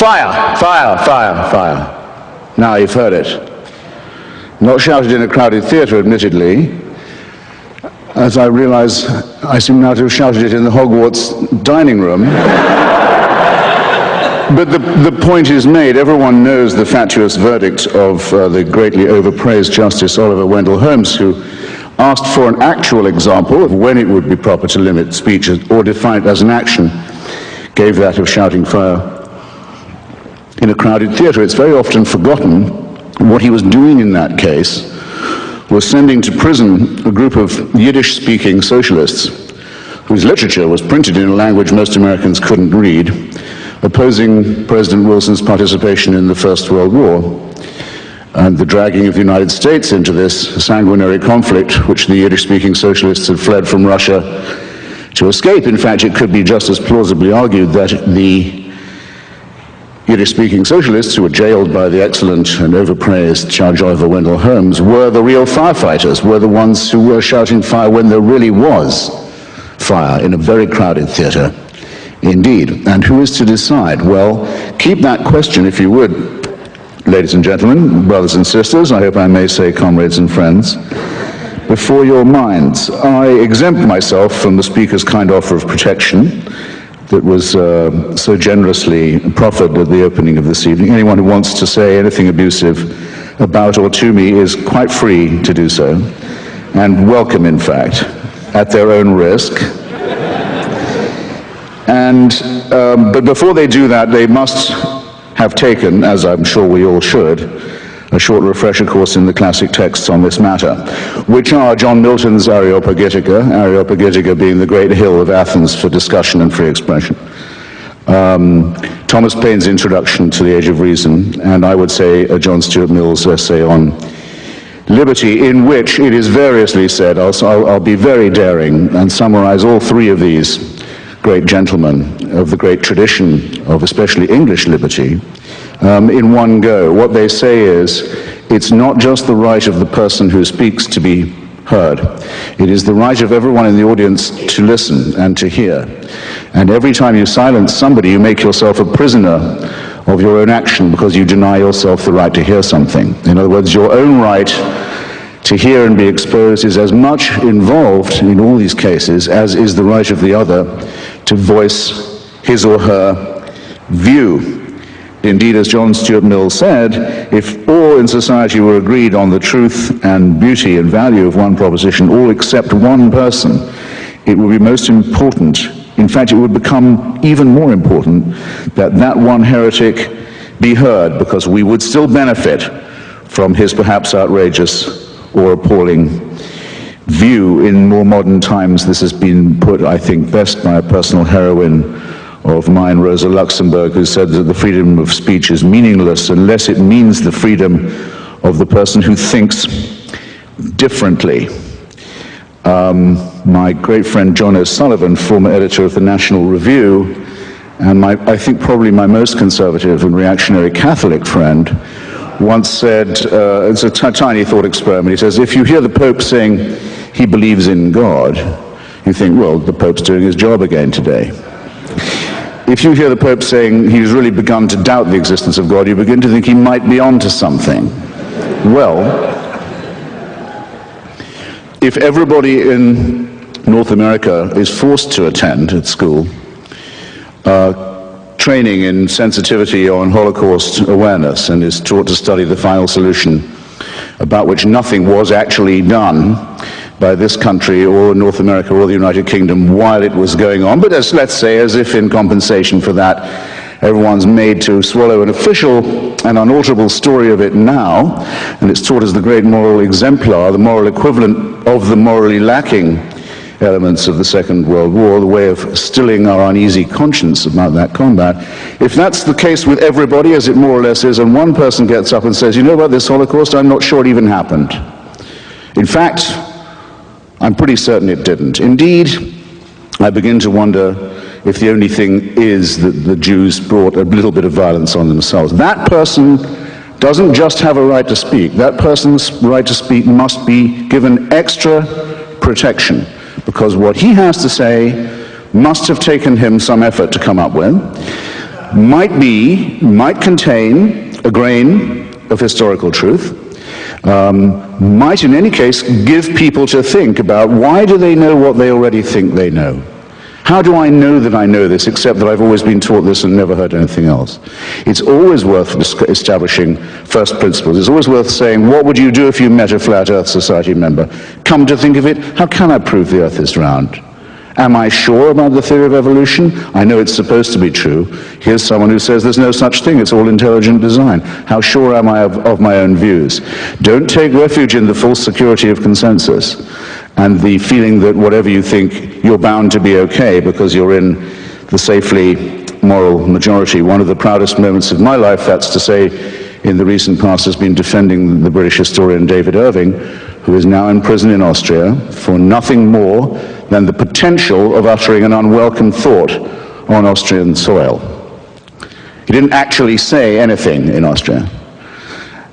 fire, fire, fire, fire. Now you've heard it. Not shouted in a crowded theatre, admittedly, as I realize I seem now to have shouted it in the Hogwarts dining room. But the point is made. Everyone knows the fatuous verdict of the greatly overpraised Justice Oliver Wendell Holmes, who asked for an actual example of when it would be proper to limit speech or define it as an action, gave that of shouting fire in a crowded theatre. It's very often forgotten what he was doing in that case was sending to prison a group of Yiddish-speaking socialists whose literature was printed in a language most Americans couldn't read, opposing President Wilson's participation in the First World War and the dragging of the United States into this sanguinary conflict, which the Yiddish-speaking socialists had fled from Russia to escape. In fact, it could be just as plausibly argued that the Yiddish-speaking socialists, who were jailed by the excellent and overpraised Judge Oliver Wendell Holmes, were the real firefighters, were the ones who were shouting fire when there really was fire in a very crowded theatre indeed. And who is to decide? Well, keep that question, if you would, ladies and gentlemen, brothers and sisters, I hope I may say comrades and friends, before your minds. I exempt myself from the Speaker's kind offer of protection that was so generously proffered at the opening of this evening. Anyone who wants to say anything abusive about or to me is quite free to do so, and welcome, in fact, at their own risk. But before they do that, they must have taken, as I'm sure we all should, a short refresher course in the classic texts on this matter, which are John Milton's Areopagitica being the great hill of Athens for discussion and free expression, Thomas Paine's Introduction to the Age of Reason, and I would say John Stuart Mill's essay on liberty, in which it is variously said, I'll be very daring and summarize all three of these great gentlemen of the great tradition of especially English liberty in one go. What they say is, it's not just the right of the person who speaks to be heard. It is the right of everyone in the audience to listen and to hear. And every time you silence somebody, you make yourself a prisoner of your own action because you deny yourself the right to hear something. In other words, your own right to hear and be exposed is as much involved in all these cases as is the right of the other to voice his or her view. Indeed, as John Stuart Mill said, if all in society were agreed on the truth and beauty and value of one proposition, all except one person, it would be most important, in fact it would become even more important, that that one heretic be heard, because we would still benefit from his perhaps outrageous or appalling view. In more modern times, this has been put, I think, best by a personal heroine of mine, Rosa Luxemburg, who said that the freedom of speech is meaningless unless it means the freedom of the person who thinks differently. My great friend John O'Sullivan, former editor of the National Review, and I think probably my most conservative and reactionary Catholic friend, once said, it's a tiny thought experiment, he says, if you hear the Pope saying he believes in God, you think, well, the Pope's doing his job again today. If you hear the Pope saying he's really begun to doubt the existence of God, you begin to think he might be onto something. Well, if everybody in North America is forced to attend at school training in sensitivity on Holocaust awareness and is taught to study the final solution, about which nothing was actually done by this country or North America or the United Kingdom while it was going on, but let's say as if in compensation for that, everyone's made to swallow an official and unalterable story of it now, and it's taught as the great moral exemplar, the moral equivalent of the morally lacking elements of the Second World War, the way of stilling our uneasy conscience about that combat. If that's the case with everybody, as it more or less is, and one person gets up and says, you know about this Holocaust, I'm not sure it even happened. In fact, I'm pretty certain it didn't. Indeed, I begin to wonder if the only thing is that the Jews brought a little bit of violence on themselves. That person doesn't just have a right to speak. That person's right to speak must be given extra protection, because what he has to say must have taken him some effort to come up with. might contain a grain of historical truth, might in any case give people to think about why do they know what they already think they know? How do I know that I know this, except that I've always been taught this and never heard anything else? It's always worth establishing first principles. It's always worth saying, what would you do if you met a Flat Earth Society member? Come to think of it, how can I prove the Earth is round? Am I sure about the theory of evolution? I know it's supposed to be true. Here's someone who says there's no such thing, it's all intelligent design. How sure am I of my own views? Don't take refuge in the false security of consensus and the feeling that whatever you think, you're bound to be okay because you're in the safely moral majority. One of the proudest moments of my life, that's to say, in the recent past, has been defending the British historian David Irving, who is now in prison in Austria for nothing more than the potential of uttering an unwelcome thought on Austrian soil. He didn't actually say anything in Austria.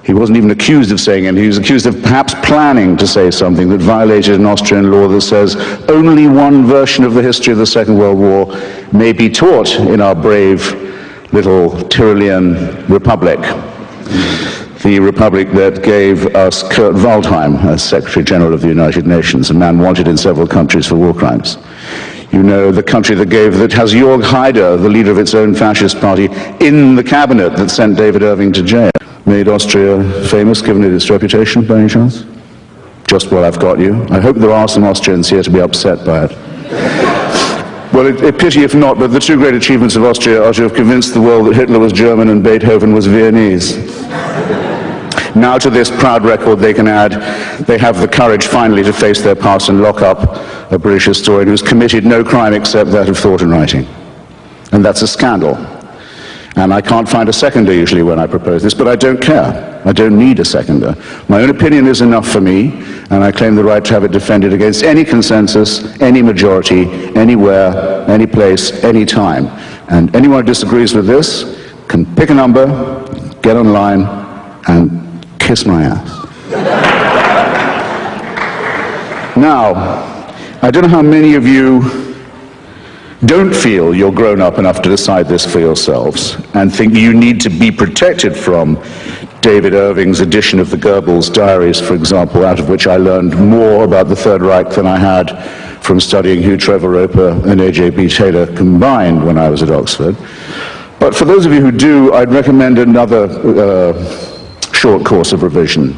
He wasn't even accused of saying anything. He was accused of perhaps planning to say something that violated an Austrian law that says only one version of the history of the Second World War may be taught in our brave little Tyrolean republic. The republic that gave us Kurt Waldheim as Secretary General of the United Nations, a man wanted in several countries for war crimes. You know, the country that has Jörg Haider, the leader of its own fascist party, in the cabinet that sent David Irving to jail. Made Austria famous, given it its reputation, by any chance? Just while I've got you. I hope there are some Austrians here to be upset by it. Well, a pity if not, but the two great achievements of Austria are to have convinced the world that Hitler was German and Beethoven was Viennese. Now to this proud record they can add, they have the courage finally to face their past and lock up a British historian who's committed no crime except that of thought and writing. And that's a scandal. And I can't find a seconder usually when I propose this, but I don't care. I don't need a seconder. My own opinion is enough for me, and I claim the right to have it defended against any consensus, any majority, anywhere, any place, any time. And anyone who disagrees with this can pick a number, get online, and kiss my ass. Now, I don't know how many of you don't feel you're grown up enough to decide this for yourselves and think you need to be protected from David Irving's edition of the Goebbels diaries, for example, out of which I learned more about the Third Reich than I had from studying Hugh Trevor Roper and A.J.B. Taylor combined when I was at Oxford. But for those of you who do, I'd recommend another short course of revision.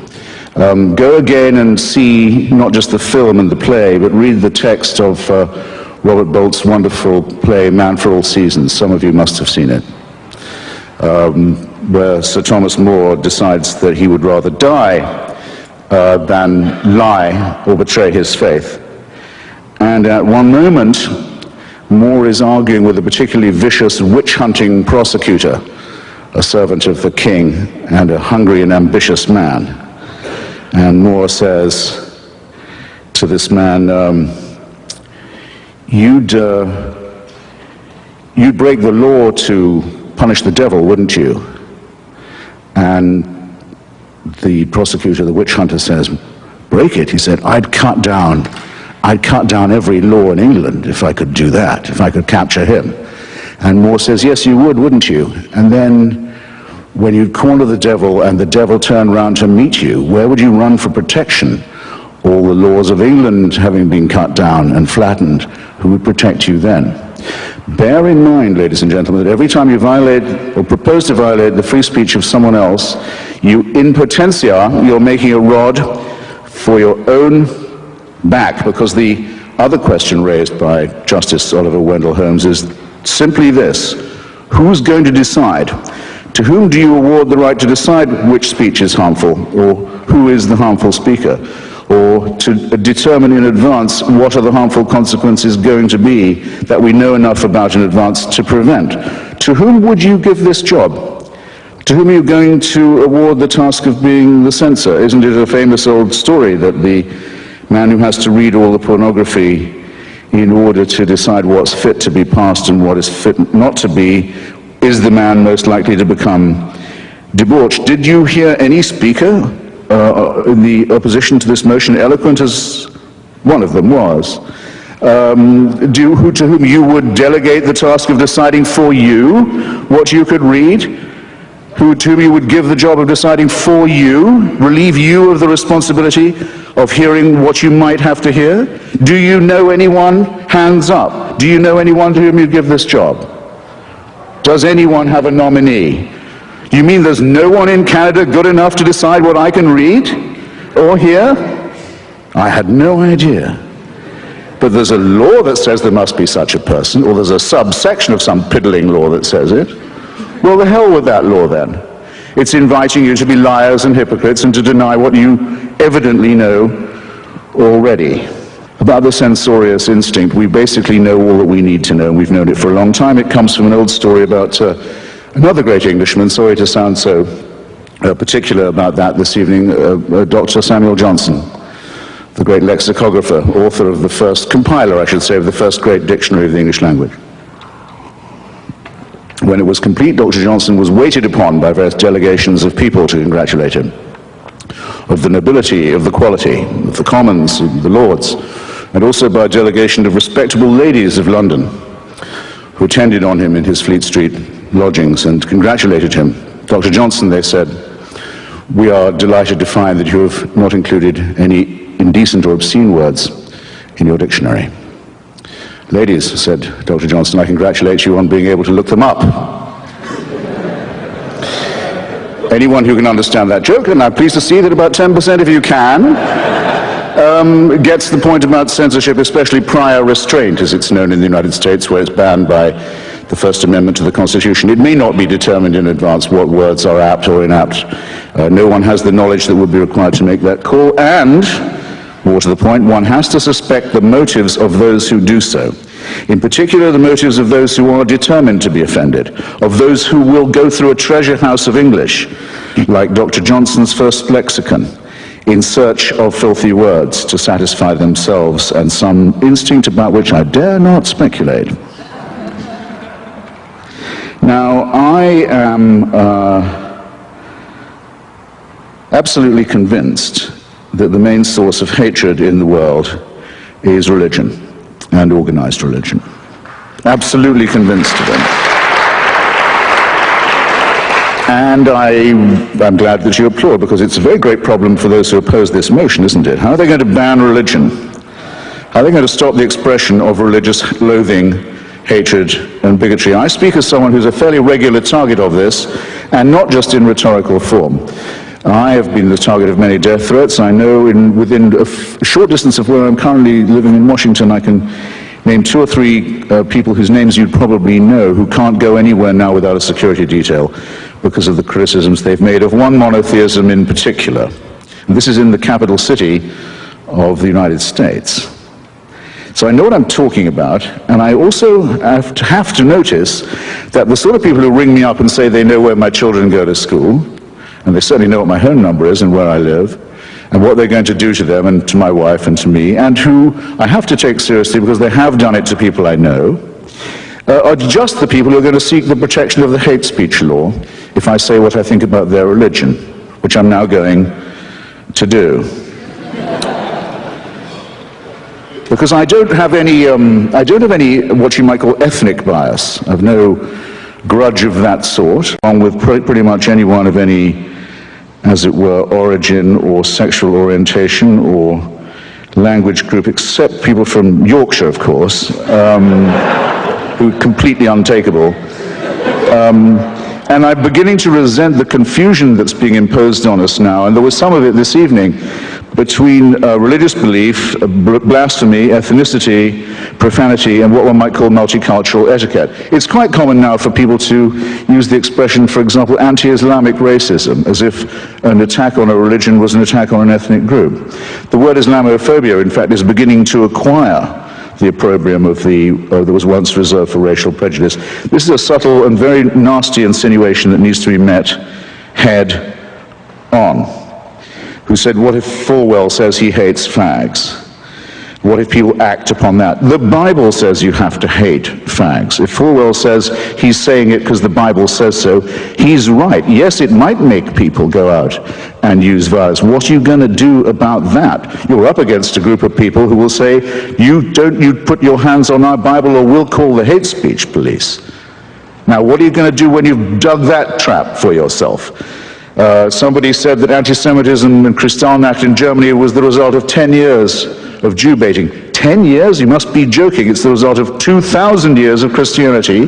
Go again and see not just the film and the play, but read the text of Robert Bolt's wonderful play, Man for All Seasons. Some of you must have seen it, where Sir Thomas More decides that he would rather die than lie or betray his faith. And at one moment, More is arguing with a particularly vicious witch-hunting prosecutor, a servant of the king and a hungry and ambitious man. And More says to this man, you'd break the law to punish the devil, wouldn't you? And the prosecutor, the witch hunter, says, break it? He said, I'd cut down every law in England if I could do that, if I could capture him. And More says, yes, you would, wouldn't you? And then when you'd corner the devil and the devil turned round to meet you, where would you run for protection? All the laws of England having been cut down and flattened, who would protect you then? Bear in mind, ladies and gentlemen, that every time you violate or propose to violate the free speech of someone else, you, in potentia, you're making a rod for your own back, because the other question raised by Justice Oliver Wendell Holmes is simply this: who's going to decide? To whom do you award the right to decide which speech is harmful, or who is the harmful speaker? Or to determine in advance what are the harmful consequences going to be that we know enough about in advance to prevent? To whom would you give this job? To whom are you going to award the task of being the censor? Isn't it a famous old story that the man who has to read all the pornography in order to decide what's fit to be passed and what is fit not to be is the man most likely to become debauched? Did you hear any speaker in the opposition to this motion, eloquent as one of them was, to whom you would delegate the task of deciding for you what you could read, to whom you would give the job of deciding for you, relieve you of the responsibility of hearing what you might have to hear? Do you know anyone? Hands up. Do you know anyone to whom you'd give this job? Does anyone have a nominee? You mean there's no one in Canada good enough to decide what I can read or hear? I had no idea. But there's a law that says there must be such a person, or there's a subsection of some piddling law that says it. Well, the hell with that law then. It's inviting you to be liars and hypocrites and to deny what you evidently know already. About the censorious instinct, we basically know all that we need to know, and we've known it for a long time. It comes from an old story about another great Englishman. Sorry to sound so particular about that this evening, Dr. Samuel Johnson, the great lexicographer, author of the first, compiler, I should say, of the first great dictionary of the English language. When it was complete, Dr. Johnson was waited upon by various delegations of people to congratulate him, of the nobility, of the quality, of the commons, of the lords, and also by a delegation of respectable ladies of London who attended on him in his Fleet Street lodgings and congratulated him. Dr. Johnson, they said, we are delighted to find that you have not included any indecent or obscene words in your dictionary. Ladies, said Dr. Johnson, I congratulate you on being able to look them up. Anyone who can understand that joke, and I'm pleased to see that about 10% of you can, gets the point about censorship, especially prior restraint, as it's known in the United States, where it's banned by the First Amendment to the Constitution. It may not be determined in advance what words are apt or inapt. No one has the knowledge that would be required to make that call, and more to the point, one has to suspect the motives of those who do so. In particular, the motives of those who are determined to be offended, of those who will go through a treasure house of English, like Dr. Johnson's first lexicon, in search of filthy words to satisfy themselves and some instinct about which I dare not speculate. Now, I am absolutely convinced that the main source of hatred in the world is religion and organized religion. Absolutely convinced of it. And I'm glad that you applaud, because it's a very great problem for those who oppose this motion, isn't it? How are they going to ban religion? How are they going to stop the expression of religious loathing, hatred, and bigotry? I speak as someone who's a fairly regular target of this, and not just in rhetorical form. I have been the target of many death threats. I know within a short distance of where I'm currently living in Washington, I can name 2 or 3 people whose names you'd probably know who can't go anywhere now without a security detail because of the criticisms they've made of one monotheism in particular. And this is in the capital city of the United States. So I know what I'm talking about, and I also have to notice that the sort of people who ring me up and say they know where my children go to school, and they certainly know what my home number is and where I live, and what they're going to do to them and to my wife and to me, and who I have to take seriously because they have done it to people I know, are just the people who are going to seek the protection of the hate speech law if I say what I think about their religion, which I'm now going to do. Because I don't have any what you might call ethnic bias. I've no grudge of that sort, along with pretty much anyone of any, as it were, origin or sexual orientation or language group, except people from Yorkshire, of course, who are completely untakeable. And I'm beginning to resent the confusion that's being imposed on us now, and there was some of it this evening, between religious belief, blasphemy, ethnicity, profanity, and what one might call multicultural etiquette. It's quite common now for people to use the expression, for example, anti-Islamic racism, as if an attack on a religion was an attack on an ethnic group. The word Islamophobia, in fact, is beginning to acquire the opprobrium of that was once reserved for racial prejudice. This is a subtle and very nasty insinuation that needs to be met head on. Who said, what if Falwell says he hates fags? What if people act upon that? The Bible says you have to hate fags. If Falwell says he's saying it because the Bible says so, he's right. Yes, it might make people go out and use violence. What are you going to do about that? You're up against a group of people who will say, you put your hands on our Bible or we'll call the hate speech police. Now, what are you going to do when you've dug that trap for yourself? Somebody said that anti-Semitism and Kristallnacht in Germany was the result of 10 years of Jew baiting. 10 years? You must be joking. It's the result of 2,000 years of Christianity,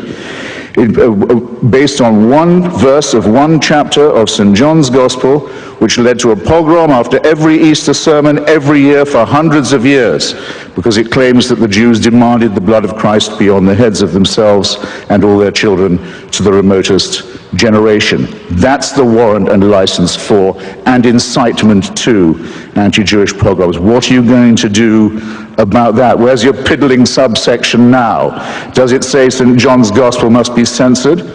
based on one verse of one chapter of St. John's Gospel, which led to a pogrom after every Easter sermon every year for hundreds of years, because it claims that the Jews demanded the blood of Christ be on the heads of themselves and all their children to the remotest generation. That's the warrant and license for and incitement to anti-Jewish pogroms. What are you going to do about that? Where's your piddling subsection now? Does it say St. John's Gospel must be censored?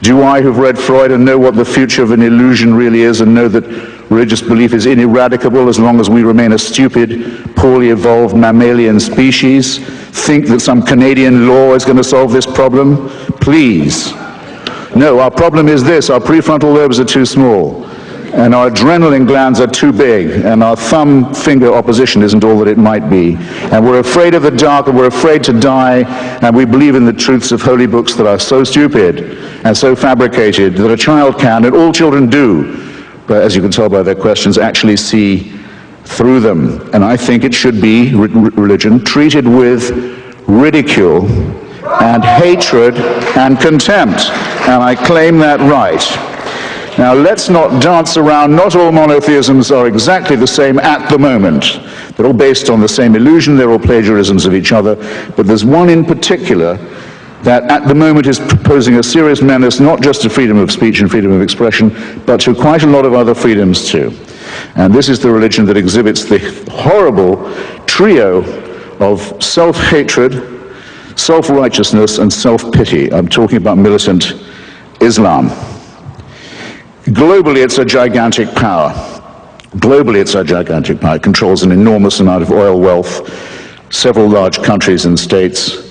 Do I, who've read Freud and know what the future of an illusion really is and know that religious belief is ineradicable as long as we remain a stupid, poorly evolved mammalian species, think that some Canadian law is going to solve this problem? Please. No, our problem is this: our prefrontal lobes are too small, and our adrenaline glands are too big, and our thumb finger opposition isn't all that it might be. And we're afraid of the dark, and we're afraid to die, and we believe in the truths of holy books that are so stupid and so fabricated that a child can, and all children do, but as you can tell by their questions, actually see through them. And I think it should be, religion, treated with ridicule and hatred and contempt, and I claim that right. Now, let's not dance around. Not all monotheisms are exactly the same at the moment. They're all based on the same illusion. They're all plagiarisms of each other. But there's one in particular that at the moment is proposing a serious menace, not just to freedom of speech and freedom of expression, but to quite a lot of other freedoms too. And this is the religion that exhibits the horrible trio of self-hatred, self-righteousness, and self-pity. I'm talking about militant Islam. Globally, it's a gigantic power. Globally, it's a gigantic power. It controls an enormous amount of oil wealth, several large countries and states.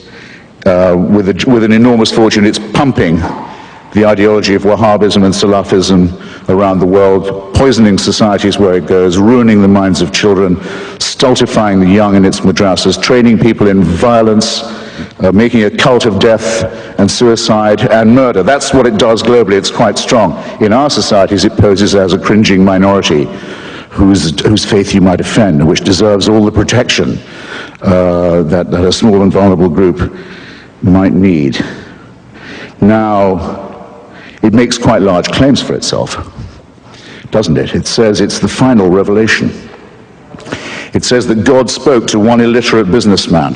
With an enormous fortune, it's pumping the ideology of Wahhabism and Salafism around the world, poisoning societies where it goes, ruining the minds of children, stultifying the young in its madrasas, training people in violence, making a cult of death and suicide and murder. That's what it does globally. It's quite strong. In our societies, it poses as a cringing minority whose faith you might offend, which deserves all the protection that a small and vulnerable group might need. Now, it makes quite large claims for itself, doesn't it? It says it's the final revelation. It says that God spoke to one illiterate businessman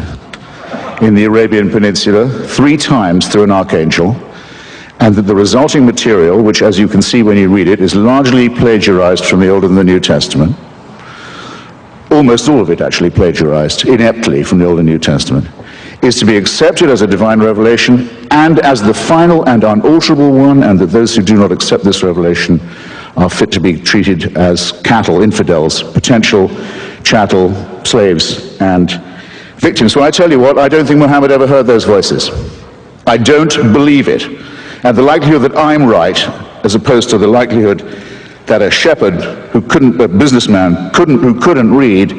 in the Arabian Peninsula 3 times through an archangel, and that the resulting material, which as you can see when you read it, is largely plagiarized from the Old and the New Testament, almost all of it actually plagiarized ineptly from the Old and New Testament, is to be accepted as a divine revelation and as the final and unalterable one, and that those who do not accept this revelation are fit to be treated as cattle, infidels, potential chattel, slaves, and victims. Well, I tell you what, I don't think Muhammad ever heard those voices. I don't believe it. And the likelihood that I'm right, as opposed to the likelihood that a shepherd a businessman who couldn't read,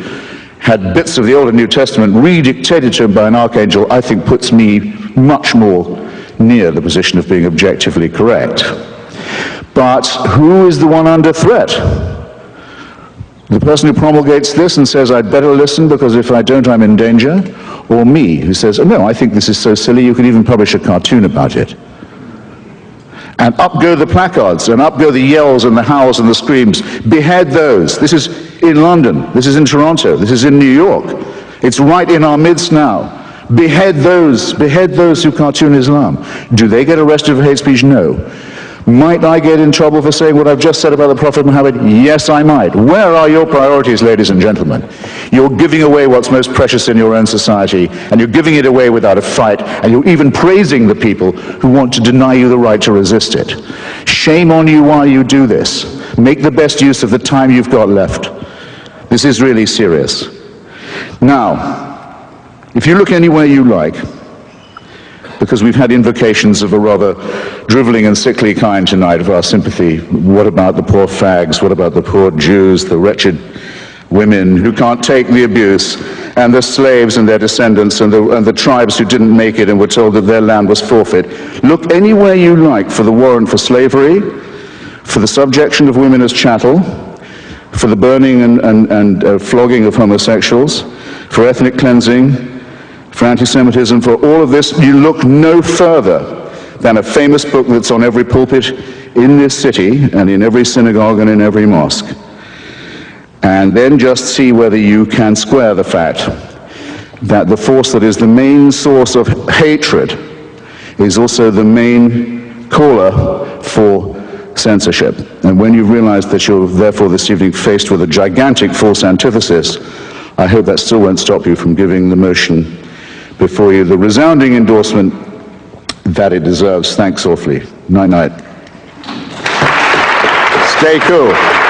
had bits of the Old and New Testament redictated to him by an archangel, I think puts me much more near the position of being objectively correct. But who is the one under threat? The person who promulgates this and says, I'd better listen because if I don't, I'm in danger? Or me, who says, oh, no, I think this is so silly, you could even publish a cartoon about it. And up go the placards, and up go the yells and the howls and the screams. Behead those. This is in London. This is in Toronto. This is in New York. It's right in our midst now. Behead those who cartoon Islam. Do they get arrested for hate speech? No. Might I get in trouble for saying what I've just said about the Prophet Muhammad? Yes, I might. Where are your priorities, ladies and gentlemen? You're giving away what's most precious in your own society, and you're giving it away without a fight, and you're even praising the people who want to deny you the right to resist it. Shame on you while you do this. Make the best use of the time you've got left. This is really serious. Now, if you look anywhere you like, because we've had invocations of a rather driveling and sickly kind tonight of our sympathy. What about the poor fags? What about the poor Jews, the wretched women who can't take the abuse, and the slaves and their descendants, and the tribes who didn't make it and were told that their land was forfeit? Look anywhere you like for the warrant for slavery, for the subjection of women as chattel, for the burning and flogging of homosexuals, for ethnic cleansing, for anti-Semitism, for all of this. You look no further than a famous book that's on every pulpit in this city and in every synagogue and in every mosque. And then just see whether you can square the fact that the force that is the main source of hatred is also the main caller for censorship. And when you realize that you're therefore this evening faced with a gigantic false antithesis, I hope that still won't stop you from giving the motion before you the resounding endorsement that it deserves. Thanks awfully. Night-night. Stay cool.